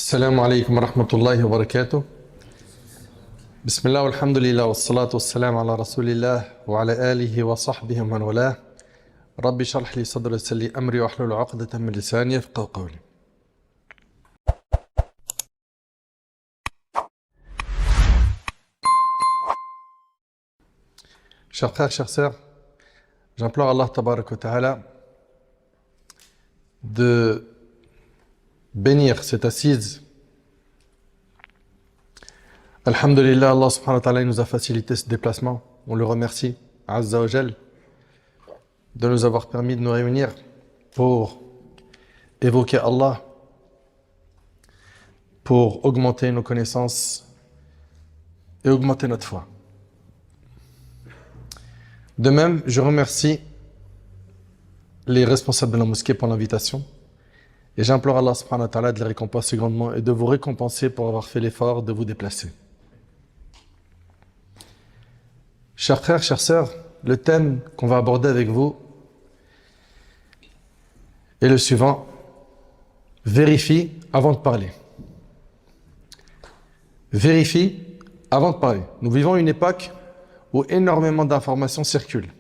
السلام عليكم ورحمة الله وبركاته. بسم الله والحمد لله والصلاة والسلام على رسول الله وعلى آله وصحبه ومن والاه. ربي اشرح لي صدري ويسر لي أمري واحلل عقدة من لساني يفقهوا قولي. Chers frères, chères sœurs, j'implore Allah Tabarak wa Ta'ala de bénir cette assise. Alhamdulillah, Allah subhanahu wa ta'ala nous a facilité ce déplacement. On le remercie, Azza wa Jal, de nous avoir permis de nous réunir pour évoquer Allah, pour augmenter nos connaissances et augmenter notre foi. De même, je remercie les responsables de la mosquée pour l'invitation. Et j'implore Allah subhanahu wa ta'ala de les récompenser grandement et de vous récompenser pour avoir fait l'effort de vous déplacer. Chers frères, chères sœurs, le thème qu'on va aborder avec vous est le suivant. Vérifie avant de parler. Vérifie avant de parler. Nous vivons une époque où énormément d'informations circulent,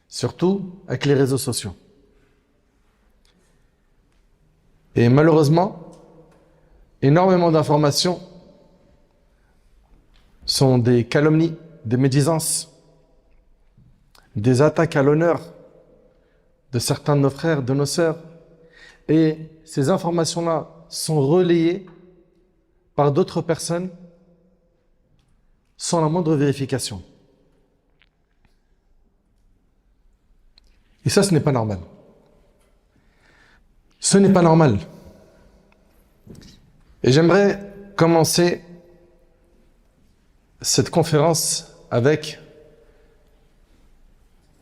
surtout avec les réseaux sociaux. Et malheureusement, énormément d'informations sont des calomnies, des médisances, des attaques à l'honneur de certains de nos frères, de nos sœurs. Et ces informations-là sont relayées par d'autres personnes sans la moindre vérification. Et ça, ce n'est pas normal. Ce n'est pas normal. Et j'aimerais commencer cette conférence avec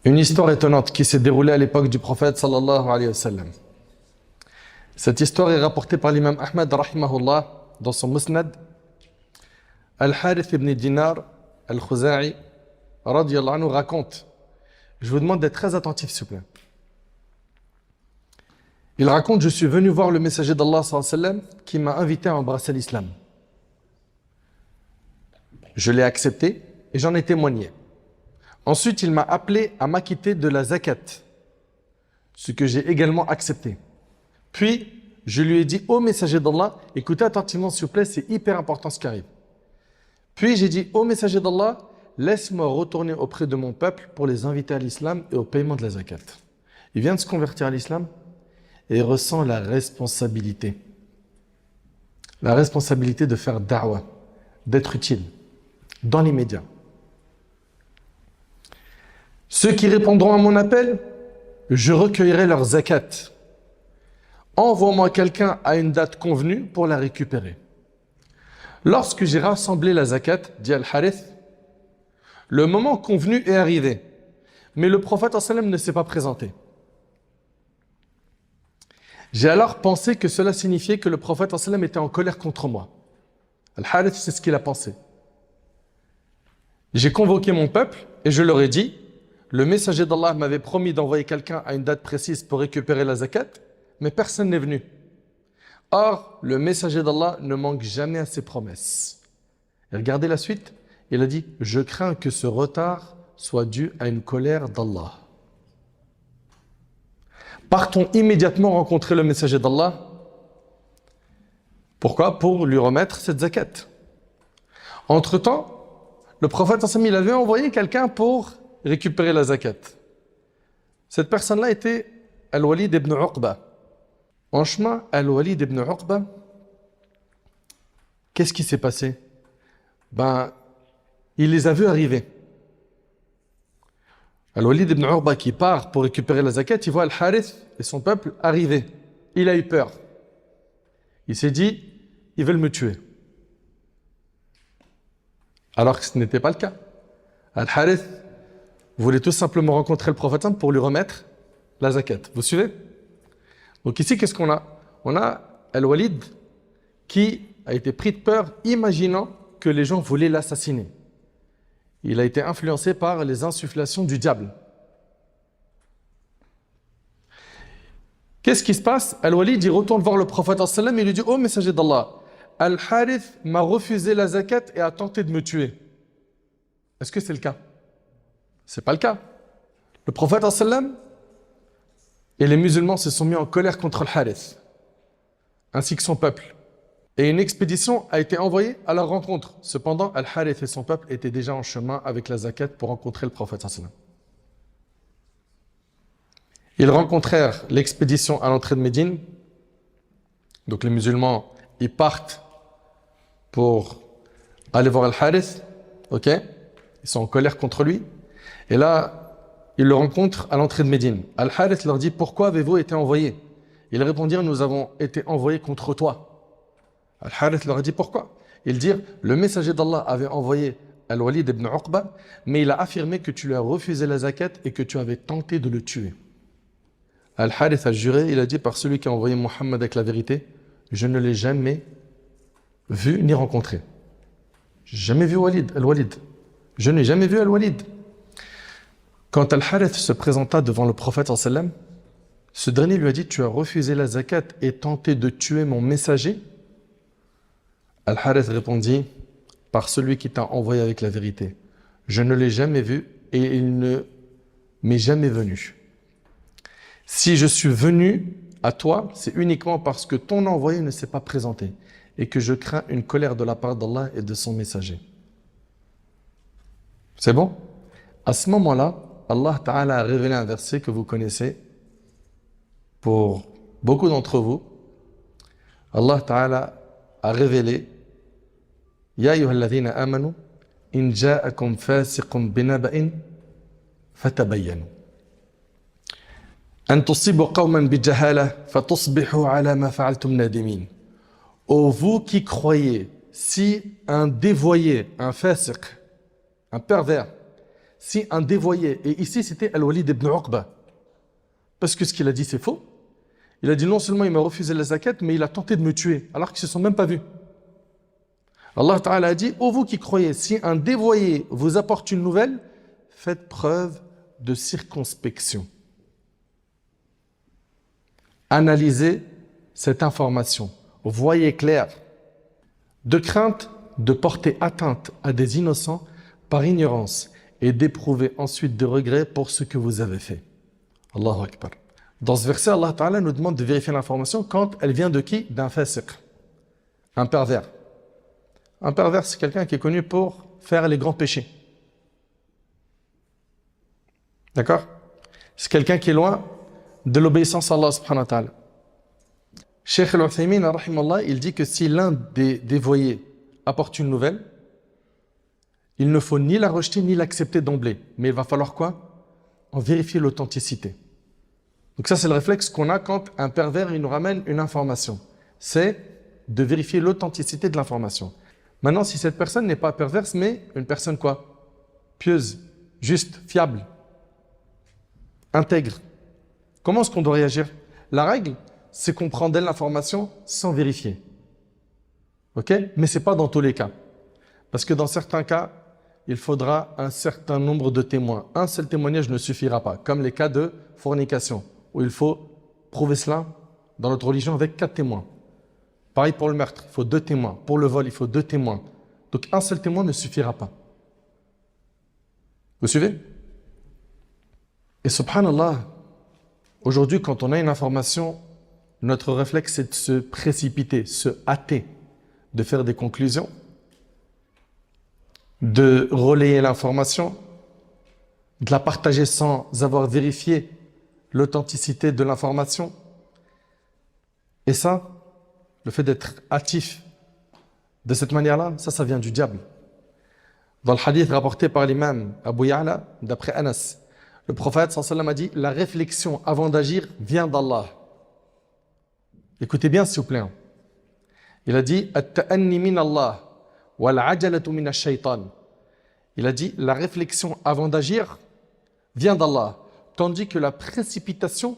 une histoire étonnante qui s'est déroulée à l'époque du prophète sallallahu alayhi wa sallam. Cette histoire est rapportée par l'imam Ahmad rahimahullah dans son Musnad. Al-Harith ibn Dinar al-Khuza'i radiyallahu anhu raconte. Je vous demande d'être très attentif s'il vous plaît. Il raconte, je suis venu voir le messager d'Allah sallallahu alayhi wa sallam qui m'a invité à embrasser l'islam. Je l'ai accepté et j'en ai témoigné. Ensuite, il m'a appelé à m'acquitter de la zakat, ce que j'ai également accepté. Puis, je lui ai dit, ô messager d'Allah, écoutez attentivement s'il vous plaît, c'est hyper important ce qui arrive. Puis j'ai dit, ô messager d'Allah, laisse-moi retourner auprès de mon peuple pour les inviter à l'islam et au paiement de la zakat. Il vient de se convertir à l'islam et ressent la responsabilité. La responsabilité de faire da'wah, d'être utile, dans l'immédiat. Ceux qui répondront à mon appel, je recueillerai leur zakat. Envoie-moi quelqu'un à une date convenue pour la récupérer. Lorsque j'ai rassemblé la zakat, dit Al-Harith, le moment convenu est arrivé, mais le prophète sallallahu alayhi wa sallam ne s'est pas présenté. J'ai alors pensé que cela signifiait que le prophète sallallahu alayhi wa sallam était en colère contre moi. Al-Harith, c'est ce qu'il a pensé. J'ai convoqué mon peuple et je leur ai dit, le messager d'Allah m'avait promis d'envoyer quelqu'un à une date précise pour récupérer la zakat, mais personne n'est venu. Or, le messager d'Allah ne manque jamais à ses promesses. Et regardez la suite, il a dit, je crains que ce retard soit dû à une colère d'Allah. Partons immédiatement rencontrer le messager d'Allah. Pourquoi? Pour lui remettre cette zakat. Entre-temps, le prophète il avait envoyé quelqu'un pour récupérer la zakat. Cette personne-là était Al-Walid ibn Uqba. En chemin, Al-Walid ibn Uqba, qu'est-ce qui s'est passé? Il les a vus arriver. Al-Walid ibn Uqba qui part pour récupérer la zakat, il voit Al-Harith et son peuple arriver. Il a eu peur. Il s'est dit, ils veulent me tuer. Alors que ce n'était pas le cas. Al-Harith voulait tout simplement rencontrer le prophète pour lui remettre la zakat. Vous suivez? Donc ici, qu'est-ce qu'on a? On a Al-Walid qui a été pris de peur, imaginant que les gens voulaient l'assassiner. Il a été influencé par les insufflations du diable. Qu'est-ce qui se passe? Al-Walid, il retourne voir le prophète sallam et lui dit: oh messager d'Allah, Al-Harith m'a refusé la zakat et a tenté de me tuer. Est-ce que c'est le cas? C'est pas le cas. Le prophète sallam et les musulmans se sont mis en colère contre Al-Harith, ainsi que son peuple. Et une expédition a été envoyée à leur rencontre. Cependant, Al-Harith et son peuple étaient déjà en chemin avec la zakat pour rencontrer le prophète sallam. Ils rencontrèrent l'expédition à l'entrée de Médine. Donc les musulmans, ils partent pour aller voir Al-Harith. Ok? Ils sont en colère contre lui. Et là, ils le rencontrent à l'entrée de Médine. Al-Harith leur dit: pourquoi avez-vous été envoyés? Ils répondirent: nous avons été envoyés contre toi. Al-Harith leur a dit: pourquoi? Ils dirent: le messager d'Allah avait envoyé Al-Walid ibn Uqba, mais il a affirmé que tu lui as refusé la zakat et que tu avais tenté de le tuer. Al-Harith a juré, il a dit: par celui qui a envoyé Mohammed avec la vérité, je ne l'ai jamais vu ni rencontré. Je n'ai jamais vu Al-Walid. Je n'ai jamais vu Al-Walid. Quand Al-Harith se présenta devant le prophète sallam, ce dernier lui a dit: tu as refusé la zakat et tenté de tuer mon messager? Al-Harith répondit: par celui qui t'a envoyé avec la vérité, je ne l'ai jamais vu et il ne m'est jamais venu. Si je suis venu à toi, c'est uniquement parce que ton envoyé ne s'est pas présenté et que je crains une colère de la part d'Allah et de son messager. C'est bon? À ce moment-là, Allah Ta'ala a révélé un verset que vous connaissez pour beaucoup d'entre vous. Allah Ta'ala a révélé: Ya ayyuhalladhina amanu in ja'akum fasiqun binaba'in fatabayyanu an tusibu qawman bijahala fatusbihu ala ma fa'altum nadimin. Ô vous qui croyez, si un dévoyé, un fasiq, un pervers, si un dévoyé, et ici c'était Al-Walid ibn Uqba, parce que ce qu'il a dit c'est faux. Il a dit: non seulement il m'a refusé la zakat, mais il a tenté de me tuer, alors qu'ils ne se sont même pas vus. Allah Ta'ala a dit: ô vous qui croyez, si un dévoyé vous apporte une nouvelle, faites preuve de circonspection. Analysez cette information, voyez clair, de crainte de porter atteinte à des innocents par ignorance et d'éprouver ensuite de regrets pour ce que vous avez fait. Allahu Akbar. Dans ce verset, Allah Ta'ala nous demande de vérifier l'information quand elle vient de qui? D'un fasiq, un pervers. Un pervers, c'est quelqu'un qui est connu pour faire les grands péchés. D'accord? C'est quelqu'un qui est loin de l'obéissance à Allah subhanahu wa ta'ala. Cheikh Al-Uthaymin, rahimallah, il dit que si l'un des dévoyés apporte une nouvelle, il ne faut ni la rejeter ni l'accepter d'emblée. Mais il va falloir quoi? En vérifier l'authenticité. Donc ça, c'est le réflexe qu'on a quand un pervers il nous ramène une information. C'est de vérifier l'authenticité de l'information. Maintenant, si cette personne n'est pas perverse, mais une personne quoi? Pieuse, juste, fiable, intègre. Comment est-ce qu'on doit réagir? La règle, c'est qu'on prend d'elle l'information sans vérifier. Ok? Mais ce n'est pas dans tous les cas. Parce que dans certains cas, il faudra un certain nombre de témoins. Un seul témoignage ne suffira pas. Comme les cas de fornication, où il faut prouver cela dans notre religion avec 4 témoins. Pareil pour le meurtre, il faut 2 témoins. Pour le vol, il faut 2 témoins. Donc un seul témoin ne suffira pas. Vous suivez? Et subhanallah, aujourd'hui, quand on a une information, notre réflexe, c'est de se précipiter, se hâter, de faire des conclusions, de relayer l'information, de la partager sans avoir vérifié l'authenticité de l'information. Et ça, le fait d'être hâtif de cette manière-là, ça vient du diable. Dans le hadith rapporté par l'imam Abu Ya'la, d'après Anas, le prophète sallallahu alayhi wa sallam a dit: la réflexion avant d'agir vient d'Allah. Écoutez bien s'il vous plaît. Il a dit: at-ta'anni min Allah wal-ajalatu min ash-shaytan. Il a dit: la réflexion avant d'agir vient d'Allah, tandis que la précipitation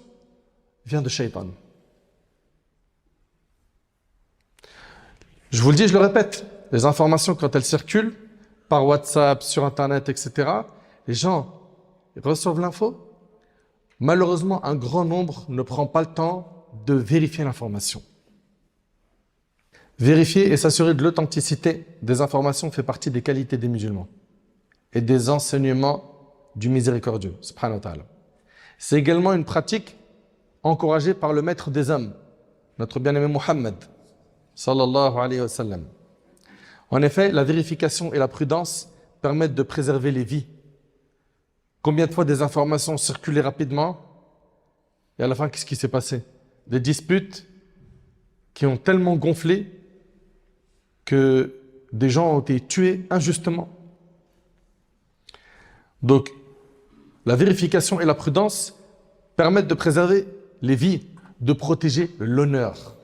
vient de Shaytan. Je vous le dis, je le répète, les informations quand elles circulent par WhatsApp, sur Internet, etc., les gens reçoivent l'info. Malheureusement, un grand nombre ne prend pas le temps de vérifier l'information. Vérifier et s'assurer de l'authenticité des informations fait partie des qualités des musulmans et des enseignements du miséricordieux, subhanahu wa ta'ala. C'est également une pratique encouragée par le maître des hommes, notre bien-aimé Muhammad, sallallahu alayhi wa sallam. En effet, la vérification et la prudence permettent de préserver les vies. Combien de fois des informations circulaient rapidement et à la fin, qu'est-ce qui s'est passé? Des disputes qui ont tellement gonflé que des gens ont été tués injustement. Donc, la vérification et la prudence permettent de préserver les vies, de protéger l'honneur.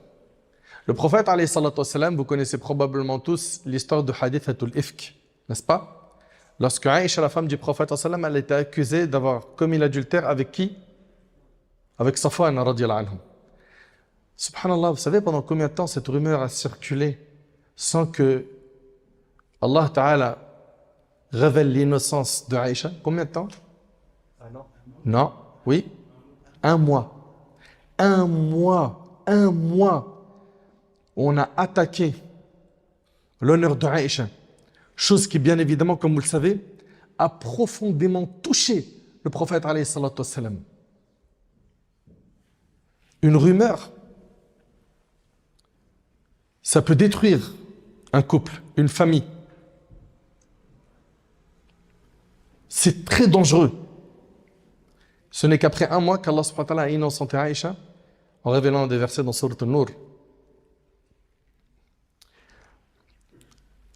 Le prophète, alayhi salatu wassalam, vous connaissez probablement tous l'histoire de Hadithatul Ifk, n'est-ce pas? Lorsque Aïcha, la femme du prophète, elle a été accusée d'avoir commis l'adultère avec qui? Avec Safwan, radiyallahu anhu. Subhanallah, vous savez pendant combien de temps cette rumeur a circulé sans que Allah Ta'ala révèle l'innocence de Aïcha? Combien de temps? Non, oui, 1 mois. 1 mois, 1 mois. On a attaqué l'honneur de Aïcha. Chose qui, bien évidemment, comme vous le savez, a profondément touché le prophète alayhi salatu wassalam. Une rumeur, ça peut détruire un couple, une famille. C'est très dangereux. Ce n'est qu'après 1 mois qu'Allah subhanahu wa ta'ala a innocenté Aïcha en révélant des versets dans Sourate An-Nur.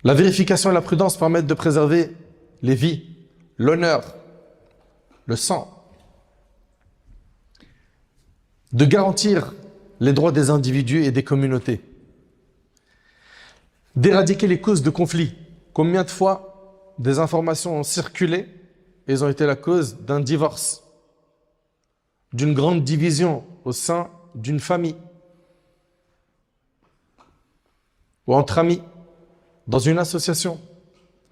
La vérification et la prudence permettent de préserver les vies, l'honneur, le sang, de garantir les droits des individus et des communautés, d'éradiquer les causes de conflits. Combien de fois des informations ont circulé et elles ont été la cause d'un divorce, d'une grande division au sein d'une famille ou entre amis, dans une association,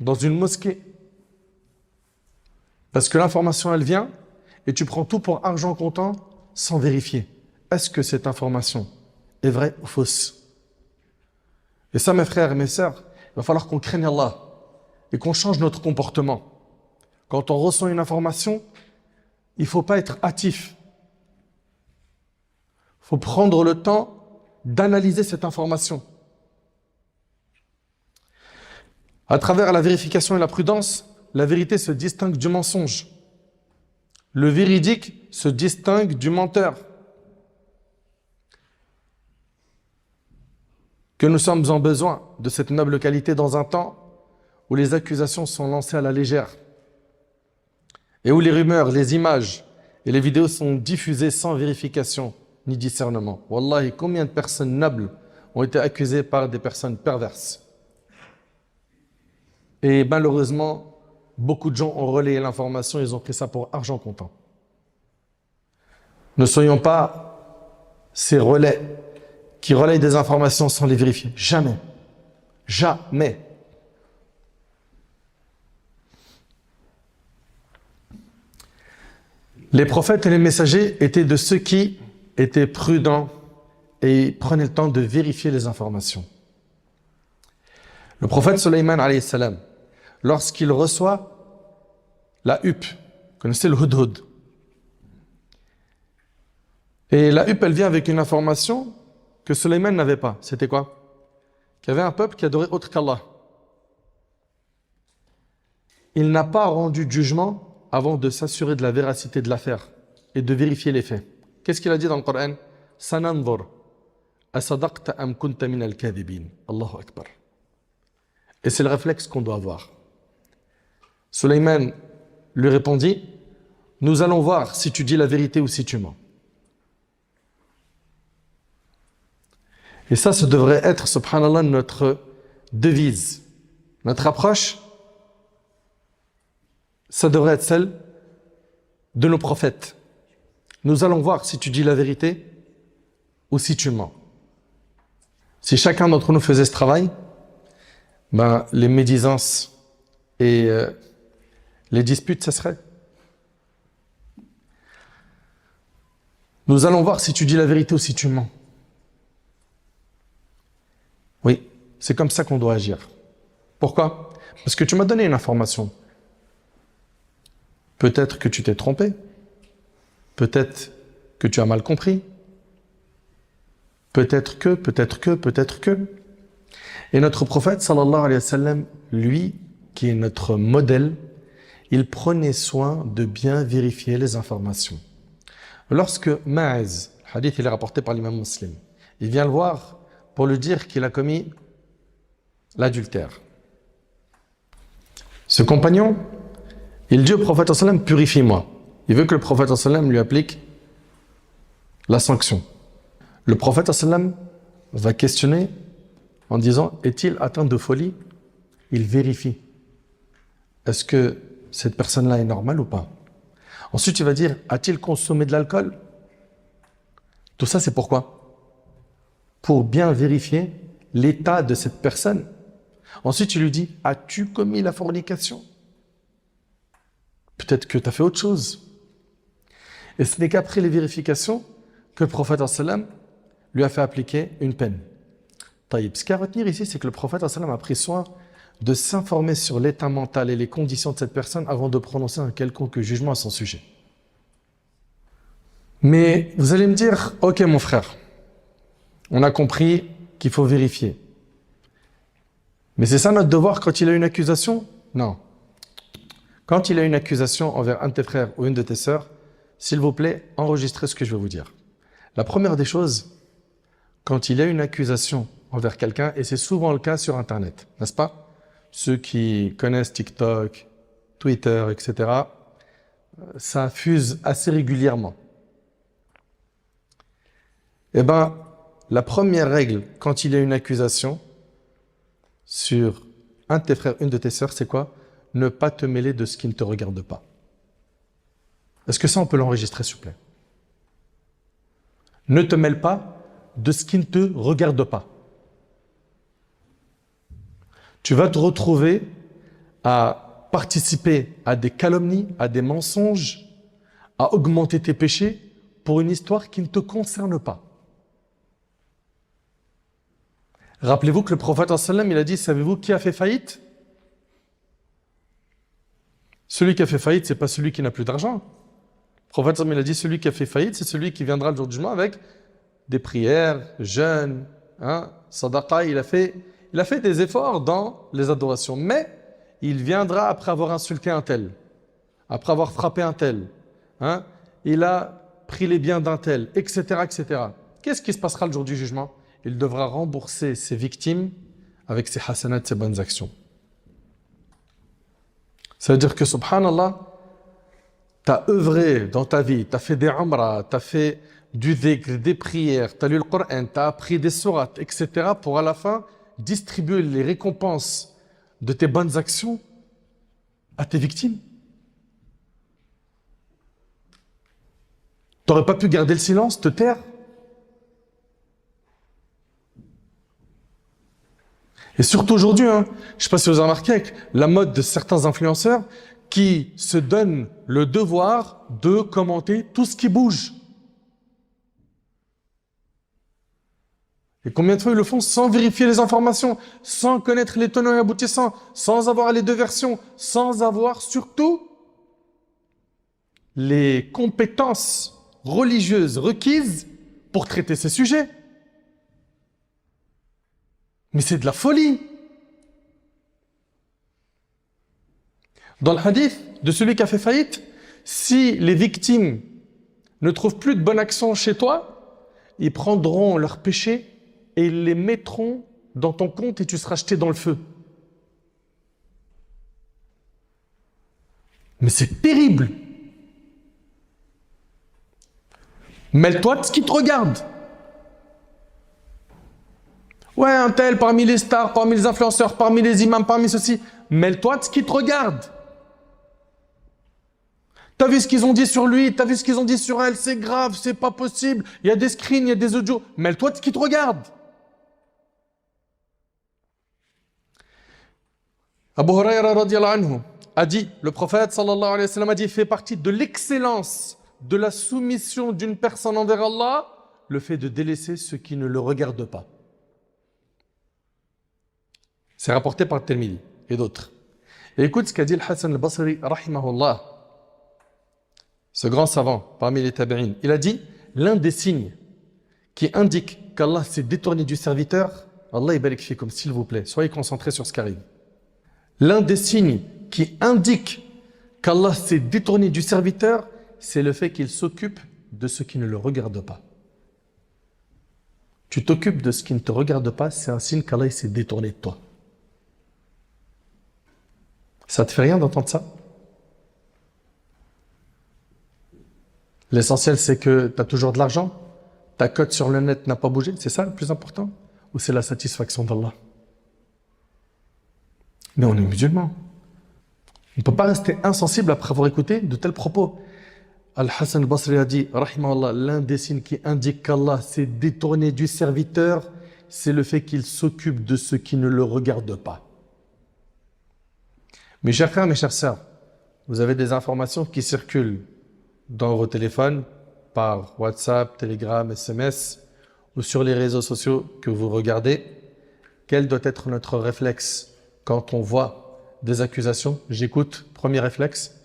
dans une mosquée. Parce que l'information, elle vient et tu prends tout pour argent comptant sans vérifier. Est-ce que cette information est vraie ou fausse? Et ça, mes frères et mes sœurs, il va falloir qu'on craigne Allah et qu'on change notre comportement. Quand on reçoit une information, il ne faut pas être hâtif. Il faut prendre le temps d'analyser cette information. À travers la vérification et la prudence, la vérité se distingue du mensonge. Le véridique se distingue du menteur. Que nous sommes en besoin de cette noble qualité dans un temps où les accusations sont lancées à la légère et où les rumeurs, les images et les vidéos sont diffusées sans vérification ni discernement. Wallahi, combien de personnes nobles ont été accusées par des personnes perverses? Et malheureusement, beaucoup de gens ont relayé l'information, ils ont pris ça pour argent comptant. Ne soyons pas ces relais qui relayent des informations sans les vérifier. Jamais. Jamais. Les prophètes et les messagers étaient de ceux qui étaient prudents et prenaient le temps de vérifier les informations. Le prophète Sulayman alayhi salam, lorsqu'il reçoit la huppe, vous connaissez le hudhud, et la huppe, elle vient avec une information que Sulayman n'avait pas. C'était quoi? Qu'il y avait un peuple qui adorait autre qu'Allah. Il n'a pas rendu de jugement avant de s'assurer de la véracité de l'affaire et de vérifier les faits. Qu'est-ce qu'il a dit dans le Coran? Sananzur asadaqta am kunta min al-kadhibin. Allahu akbar. Et c'est le réflexe qu'on doit avoir. Sulayman lui répondit, nous allons voir si tu dis la vérité ou si tu mens. Et ça devrait être, subhanallah, notre devise. Notre approche, ça devrait être celle de nos prophètes. Nous allons voir si tu dis la vérité ou si tu mens. Si chacun d'entre nous faisait ce travail, les médisances et les disputes cesseraient. Nous allons voir si tu dis la vérité ou si tu mens. Oui, c'est comme ça qu'on doit agir. Pourquoi? Parce que tu m'as donné une information. Peut-être que tu t'es trompé. Peut-être que tu as mal compris. Peut-être que. Et notre prophète, sallallahu alayhi wa sallam, lui, qui est notre modèle, il prenait soin de bien vérifier les informations. Lorsque Ma'az, le hadith il est rapporté par l'imam Muslim, il vient le voir pour lui dire qu'il a commis l'adultère. Ce compagnon, il dit au prophète sallallahu alayhi wa sallam, purifie-moi. Il veut que le prophète sallallahu alayhi wa sallam lui applique la sanction. Le prophète sallallahu alayhi wa sallam va questionner en disant, est-il atteint de folie? Il vérifie. Est-ce que cette personne-là est normale ou pas? Ensuite, il va dire, a-t-il consommé de l'alcool? Tout ça, c'est pourquoi? Pour bien vérifier l'état de cette personne. Ensuite, il lui dit, as-tu commis la fornication? Peut-être que tu as fait autre chose. Et ce n'est qu'après les vérifications que le prophète sallam lui a fait appliquer une peine. Taïb. Ce qu'il y a à retenir ici, c'est que le prophète sallam a pris soin de s'informer sur l'état mental et les conditions de cette personne avant de prononcer un quelconque jugement à son sujet. Mais vous allez me dire, ok mon frère, on a compris qu'il faut vérifier. Mais c'est ça notre devoir quand il a une accusation? Non. Quand il a une accusation envers un de tes frères ou une de tes sœurs, s'il vous plaît, enregistrez ce que je vais vous dire. La première des choses, quand il y a une accusation envers quelqu'un, et c'est souvent le cas sur Internet, n'est-ce pas? Ceux qui connaissent TikTok, Twitter, etc., ça fuse assez régulièrement. Eh bien, la première règle, quand il y a une accusation sur un de tes frères, une de tes sœurs, c'est quoi? Ne pas te mêler de ce qui ne te regarde pas. Est-ce que ça, on peut l'enregistrer, s'il vous plaît? Ne te mêle pas de ce qui ne te regarde pas. Tu vas te retrouver à participer à des calomnies, à des mensonges, à augmenter tes péchés pour une histoire qui ne te concerne pas. Rappelez-vous que le prophète sallam, il a dit, savez-vous qui a fait faillite? Celui qui a fait faillite, ce n'est pas celui qui n'a plus d'argent. Le prophète sallam, il a dit, celui qui a fait faillite, c'est celui qui viendra le jour du jugement avec des prières, jeûnes, sadaqa, il a fait des efforts dans les adorations, mais il viendra après avoir insulté un tel, après avoir frappé un tel, il a pris les biens d'un tel, etc., etc. Qu'est-ce qui se passera le jour du jugement? Il devra rembourser ses victimes avec ses hasanats, ses bonnes actions. Ça veut dire que, subhanallah, tu as œuvré dans ta vie, tu as fait des umrah, tu as fait du dhikr, des prières, tu as lu le Coran, tu as appris des sourates, etc. pour à la fin distribuer les récompenses de tes bonnes actions à tes victimes. Tu n'aurais pas pu garder le silence, te taire? Et surtout aujourd'hui, je ne sais pas si vous avez remarqué, avec la mode de certains influenceurs qui se donnent le devoir de commenter tout ce qui bouge. Et combien de fois ils le font sans vérifier les informations, sans connaître les tenants et aboutissants, sans avoir les deux versions, sans avoir surtout les compétences religieuses requises pour traiter ces sujets. Mais c'est de la folie. Dans le hadith de celui qui a fait faillite, si les victimes ne trouvent plus de bonne action chez toi, ils prendront leurs péchés et ils les mettront dans ton compte et tu seras jeté dans le feu. Mais c'est terrible. Mêle-toi de ce qui te regarde. Ouais, un tel parmi les stars, parmi les influenceurs, parmi les imams, parmi ceci. Mêle-toi de ce qui te regarde. T'as vu ce qu'ils ont dit sur lui, t'as vu ce qu'ils ont dit sur elle, c'est grave, c'est pas possible. Il y a des screens, il y a des audios. Mêle-toi de ce qui te regarde. Abu Huraira radiyallahu anhu a dit, le prophète sallallahu alayhi wa sallam a dit, fait partie de l'excellence de la soumission d'une personne envers Allah le fait de délaisser ce qui ne le regarde pas. C'est rapporté par Tirmidhi et d'autres. Et écoute ce qu'a dit le Hassan al-Basri, rahimahullah, ce grand savant parmi les tabi'in. Il a dit, l'un des signes qui indique qu'Allah s'est détourné du serviteur, Allah yabarik fikum, s'il vous plaît, soyez concentrés sur ce qui arrive. L'un des signes qui indique qu'Allah s'est détourné du serviteur, c'est le fait qu'il s'occupe de ce qui ne le regarde pas. Tu t'occupes de ce qui ne te regarde pas, c'est un signe qu'Allah s'est détourné de toi. Ça te fait rien d'entendre ça? L'essentiel, c'est que tu as toujours de l'argent, ta cote sur le net n'a pas bougé, c'est ça le plus important? Ou c'est la satisfaction d'Allah? Mais on est musulmans. On ne peut pas rester insensible après avoir écouté de tels propos. Al-Hassan al-Basri a dit, rahimahullah, l'un des signes qui indique qu'Allah s'est détourné du serviteur, c'est le fait qu'il s'occupe de ce qui ne le regarde pas. Mes chers frères, mes chères sœurs, vous avez des informations qui circulent dans vos téléphones, par WhatsApp, Telegram, SMS, ou sur les réseaux sociaux que vous regardez. Quel doit être notre réflexe quand on voit des accusations? J'écoute, premier réflexe.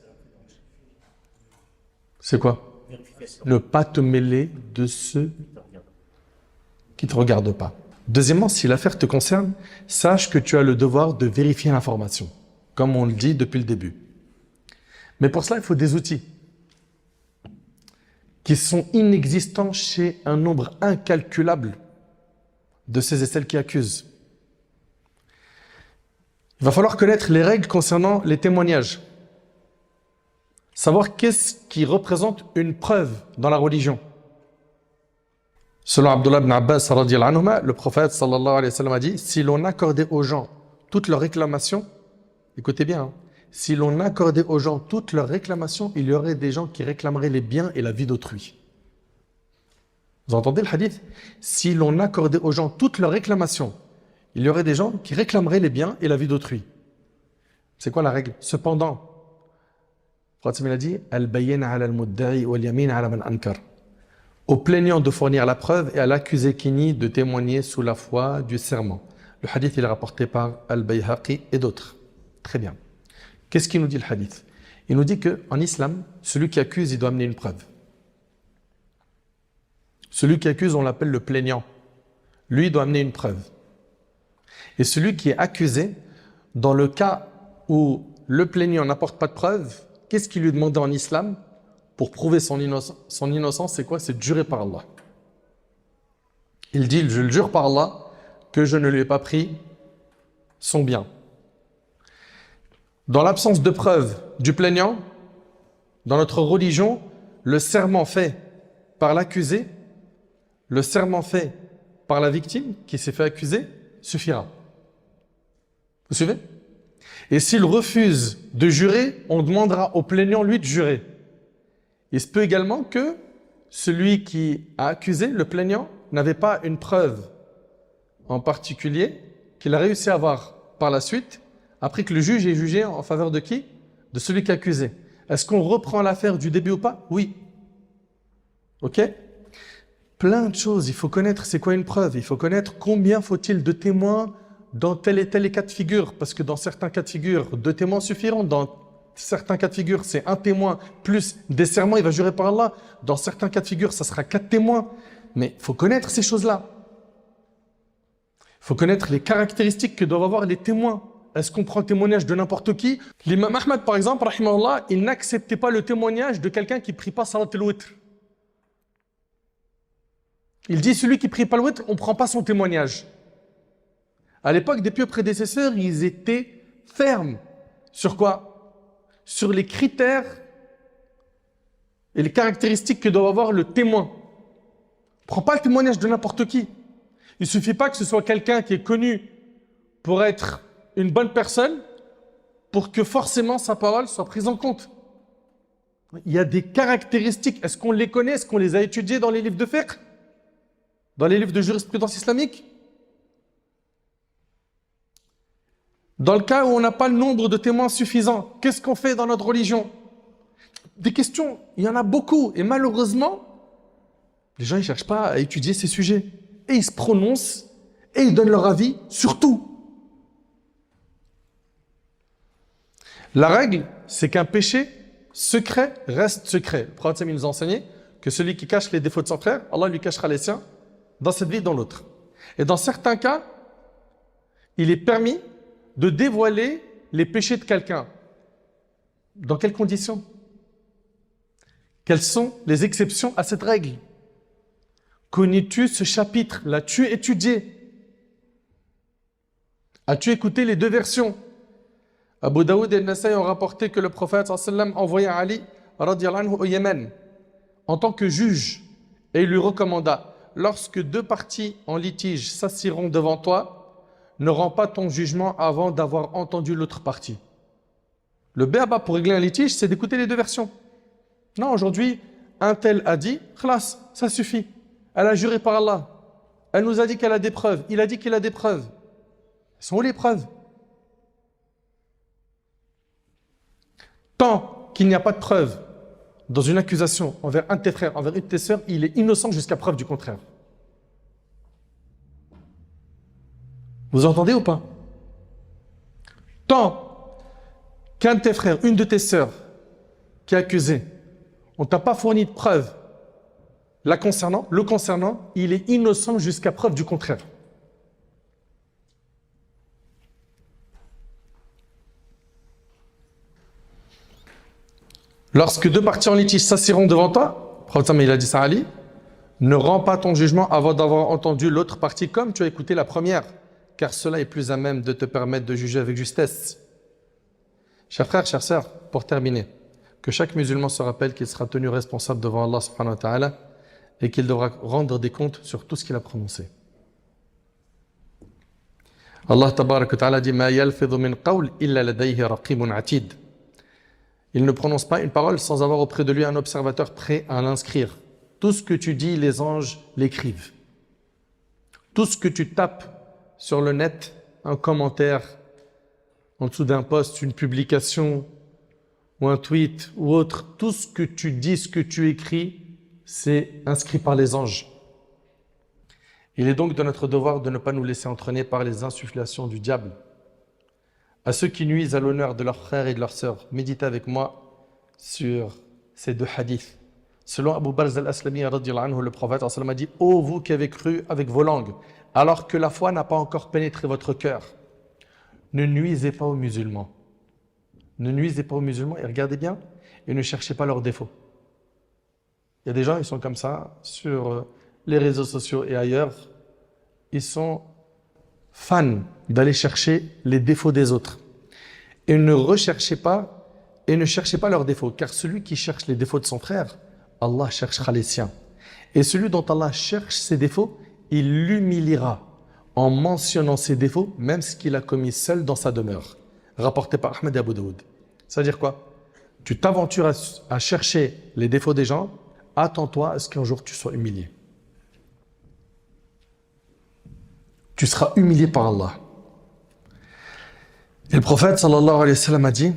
C'est quoi? Ne pas te mêler de ceux qui ne te regardent pas. Deuxièmement, si l'affaire te concerne, sache que tu as le devoir de vérifier l'information, comme on le dit depuis le début. Mais pour cela, il faut des outils qui sont inexistants chez un nombre incalculable de ces et celles qui accusent. Il va falloir connaître les règles concernant les témoignages. Savoir qu'est-ce qui représente une preuve dans la religion. Selon Abdullah ibn Abbas, radiyallahu anhuma, le prophète sallallahu alayhi wa sallam a dit, si l'on accordait aux gens toutes leurs réclamations, écoutez bien, hein, si l'on accordait aux gens toutes leurs réclamations, il y aurait des gens qui réclameraient les biens et la vie d'autrui. Vous entendez le hadith? Si l'on accordait aux gens toutes leurs réclamations, il y aurait des gens qui réclameraient les biens et la vie d'autrui. C'est quoi la règle? Cependant, Fatima a dit, al-bayyin ala al-mudda'i wal-yamin ala man ankar. Au plaignant de fournir la preuve et à l'accusé qui nie de témoigner sous la foi du serment. Le hadith il est rapporté par Al-Bayhaqi et d'autres. Très bien. Qu'est-ce qu'il nous dit le hadith? Il nous dit qu'en islam, celui qui accuse, il doit amener une preuve. Celui qui accuse, on l'appelle le plaignant. Lui, il doit amener une preuve. Et celui qui est accusé, dans le cas où le plaignant n'apporte pas de preuve, qu'est-ce qu'il lui demandait en islam pour prouver son innocence? C'est quoi? C'est de jurer par Allah. Il dit, je le jure par Allah, que je ne lui ai pas pris son bien. Dans l'absence de preuve du plaignant, dans notre religion, le serment fait par l'accusé, le serment fait par la victime qui s'est fait accuser, suffira. Vous suivez? Et s'il refuse de jurer, on demandera au plaignant, lui, de jurer. Il se peut également que celui qui a accusé, le plaignant, n'avait pas une preuve en particulier qu'il a réussi à avoir par la suite, après que le juge ait jugé en faveur de qui? De celui qui a accusé. Est-ce qu'on reprend l'affaire du début ou pas? Oui. Ok? Plein de choses. Il faut connaître c'est quoi une preuve. Il faut connaître combien faut-il de témoins dans tel et tel cas de figure. Parce que dans certains cas de figure, 2 témoins suffiront. Dans certains cas de figure, c'est 1 témoin plus des serments, il va jurer par Allah. Dans certains cas de figure, ça sera 4 témoins. Mais il faut connaître ces choses-là. Il faut connaître les caractéristiques que doivent avoir les témoins. Est-ce qu'on prend le témoignage de n'importe qui? L'imam Ahmad, par exemple, rahimahullah, il n'acceptait pas le témoignage de quelqu'un qui ne prie pas salat al-witr. Il dit, celui qui ne prie pas le witr, on ne prend pas son témoignage. À l'époque des pieux prédécesseurs, ils étaient fermes. Sur quoi? Sur les critères et les caractéristiques que doit avoir le témoin. On ne prend pas le témoignage de n'importe qui. Il ne suffit pas que ce soit quelqu'un qui est connu pour être une bonne personne pour que forcément sa parole soit prise en compte. Il y a des caractéristiques. Est-ce qu'on les connaît? Est-ce qu'on les a étudiées dans les livres de fiqh? Dans les livres de jurisprudence islamique? Dans le cas où on n'a pas le nombre de témoins suffisant, qu'est-ce qu'on fait dans notre religion? des questions, il y en a beaucoup. Et malheureusement, les gens ne cherchent pas à étudier ces sujets. Et ils se prononcent et ils donnent leur avis sur tout. La règle, c'est qu'un péché secret reste secret. Le prophète nous a enseigné que celui qui cache les défauts de son frère, Allah lui cachera les siens dans cette vie et dans l'autre. Et dans certains cas, il est permis de dévoiler les péchés de quelqu'un. Dans quelles conditions? Quelles sont les exceptions à cette règle? Connais-tu ce chapitre? L'as-tu étudié? As-tu écouté les deux versions? Abu Daoud et Nasai ont rapporté que le prophète sallam envoya Ali radiyallahu anhu au Yémen en tant que juge et il lui recommanda: lorsque deux parties en litige s'assiront devant toi, ne rends pas ton jugement avant d'avoir entendu l'autre partie. Le béaba pour régler un litige, c'est d'écouter les deux versions. Non, aujourd'hui, un tel a dit, khlas, ça suffit. Elle a juré par Allah. Elle nous a dit qu'elle a des preuves. Il a dit qu'il a des preuves. Elles sont où les preuves? Tant qu'il n'y a pas de preuve dans une accusation envers un de tes frères, envers une de tes sœurs, il est innocent jusqu'à preuve du contraire. Vous entendez ou pas? Tant qu'un de tes frères, une de tes sœurs qui est accusé, on ne t'a pas fourni de preuve le concernant, il est innocent jusqu'à preuve du contraire. Lorsque deux parties en litige s'assiront devant toi, le prophète il a dit ça à Ali, ne rends pas ton jugement avant d'avoir entendu l'autre partie comme tu as écouté la première, car cela est plus à même de te permettre de juger avec justesse. Chers frères, chères sœurs, pour terminer, que chaque musulman se rappelle qu'il sera tenu responsable devant Allah subhanahu wa ta'ala et qu'il devra rendre des comptes sur tout ce qu'il a prononcé. Allah tabarak wa ta'ala dit: Ma yalfidhu min qawl illa ladayhi raqibun atid. Il ne prononce pas une parole sans avoir auprès de lui un observateur prêt à l'inscrire. Tout ce que tu dis, les anges l'écrivent. Tout ce que tu tapes sur le net, un commentaire, en dessous d'un post, une publication, ou un tweet, ou autre, tout ce que tu dis, ce que tu écris, c'est inscrit par les anges. Il est donc de notre devoir de ne pas nous laisser entraîner par les insufflations du diable. À ceux qui nuisent à l'honneur de leurs frères et de leurs sœurs, méditez avec moi sur ces deux hadiths. Selon Abu Barz al-Aslami, le prophète a dit: ô vous qui avez cru avec vos langues, alors que la foi n'a pas encore pénétré votre cœur, ne nuisez pas aux musulmans. Ne nuisez pas aux musulmans et regardez bien, et ne cherchez pas leurs défauts. Il y a des gens, ils sont comme ça, sur les réseaux sociaux et ailleurs, ils sont fans d'aller chercher les défauts des autres. Et ne recherchez pas, et ne cherchez pas leurs défauts, car celui qui cherche les défauts de son frère, Allah cherchera les siens. Et celui dont Allah cherche ses défauts, il l'humiliera en mentionnant ses défauts, même ce qu'il a commis seul dans sa demeure. Rapporté par Ahmed et Abu Daoud. C'est-à-dire quoi? Tu t'aventures à chercher les défauts des gens, attends-toi à ce qu'un jour tu sois humilié. Tu seras humilié par Allah. Et le prophète sallallahu alayhi wa sallam a dit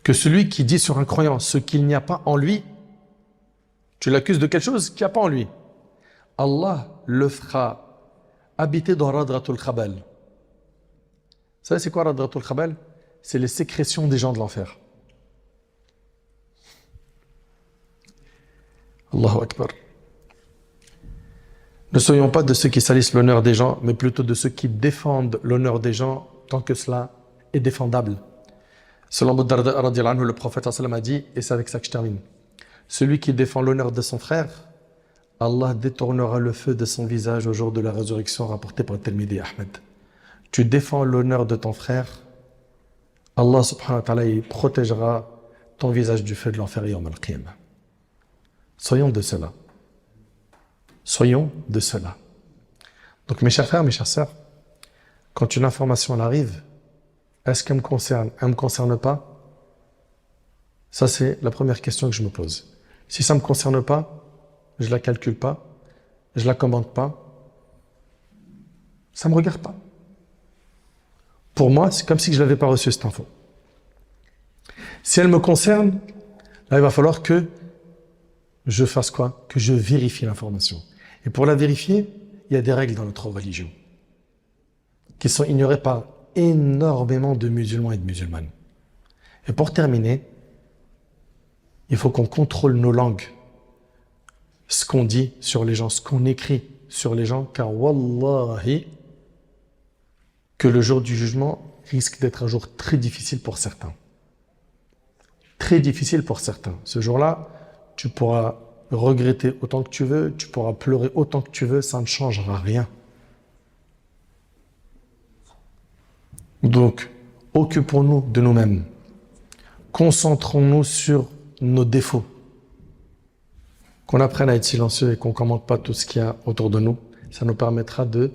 que celui qui dit sur un croyant ce qu'il n'y a pas en lui, tu l'accuses de quelque chose qu'il n'y a pas en lui, Allah le fera habiter dans Radratul Khabal. Vous savez c'est quoi Radratul Khabal? C'est les sécrétions des gens de l'enfer. Allahu Akbar. Ne soyons pas de ceux qui salissent l'honneur des gens, mais plutôt de ceux qui défendent l'honneur des gens tant que cela est défendable. Selon Abu Darda radiyallahu anhu, le prophète a dit, et c'est avec ça que je termine, celui qui défend l'honneur de son frère, Allah détournera le feu de son visage au jour de la résurrection, rapporté par Tirmidhi Ahmed. Tu défends l'honneur de ton frère, Allah subhanahu wa ta'ala il protégera ton visage du feu de l'enfer yawm al-qiyamah. Soyons de cela. Soyons de cela. Donc mes chers frères, mes chères sœurs, quand une information elle arrive, est-ce qu'elle me concerne? Elle ne me concerne pas? Ça c'est la première question que je me pose. Si ça ne me concerne pas, je ne la calcule pas, je ne la commande pas, ça ne me regarde pas. Pour moi, c'est comme si je n'avais pas reçu cette info. Si elle me concerne, là, il va falloir que je fasse quoi? Que je vérifie l'information. Et pour la vérifier, il y a des règles dans notre religion qui sont ignorées par énormément de musulmans et de musulmanes. Et pour terminer, il faut qu'on contrôle nos langues, ce qu'on dit sur les gens, ce qu'on écrit sur les gens, car wallahi, que le jour du jugement risque d'être un jour très difficile pour certains. Très difficile pour certains. Ce jour-là, tu pourras regretter autant que tu veux, tu pourras pleurer autant que tu veux, ça ne changera rien. Donc, occupons-nous de nous-mêmes. Concentrons-nous sur nos défauts. Qu'on apprenne à être silencieux et qu'on ne commente pas tout ce qu'il y a autour de nous. Ça nous permettra de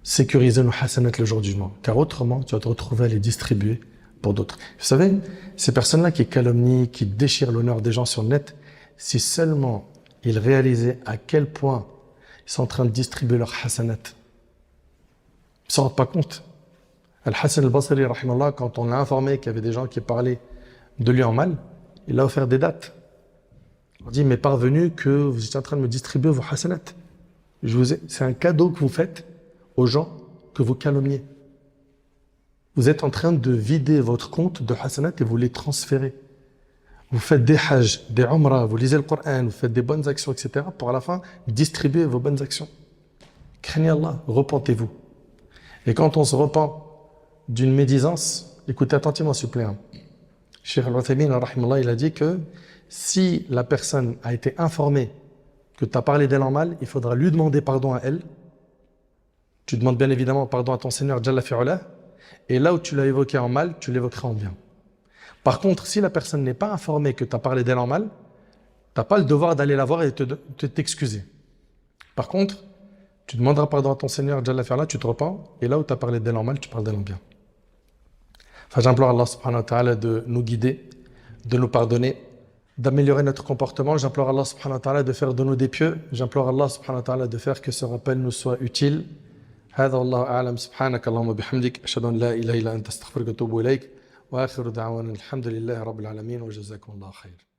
sécuriser nos hasanat le jour du jugement. Car autrement, tu vas te retrouver à les distribuer pour d'autres. Vous savez, ces personnes-là qui calomnient, qui déchirent l'honneur des gens sur le net, si seulement ils réalisaient à quel point ils sont en train de distribuer leurs hasanat, ils ne s'en rendent pas compte. Al-Hassan al-Basri, rahimallah, quand on l'a informé qu'il y avait des gens qui parlaient de lui en mal, il a offert des dates. Il a dit, mais parvenu que vous étiez en train de me distribuer vos hasanat. C'est un cadeau que vous faites aux gens que vous calomniez. Vous êtes en train de vider votre compte de hasanat et vous les transférez. Vous faites des hajj, des umrah, vous lisez le Coran, vous faites des bonnes actions, etc. pour à la fin distribuer vos bonnes actions. Craignez Allah, repentez-vous. Et quand on se repent d'une médisance, écoutez attentivement s'il vous plaît. Cheikh Al-Uthaymin, rahimallah, il a dit que si la personne a été informée que tu as parlé d'elle en mal, il faudra lui demander pardon à elle. Tu demandes bien évidemment pardon à ton Seigneur Jalla fi'ala, et là où tu l'as évoqué en mal, tu l'évoqueras en bien. Par contre, si la personne n'est pas informée que tu as parlé d'elle en mal, tu n'as pas le devoir d'aller la voir et de t'excuser. Par contre, tu demanderas pardon à ton Seigneur Jalla fi'ala, tu te repens, et là où tu as parlé d'elle en mal, tu parles d'elle en bien. Enfin, j'implore Allah subhanahu wa ta'ala de nous guider, de nous pardonner, d'améliorer notre comportement. J'implore Allah subhanahu wa ta'ala de faire de nous des pieux. J'implore Allah subhanahu wa ta'ala de faire que ce rappel nous soit utile. هذا والله أعلم سبحانك اللهم وبحمدك أشهد أن لا إله إلا أنت أستغفرك وأتوب إليك وآخر دعوانا الحمد لله رب العالمين وجزاكم الله خير.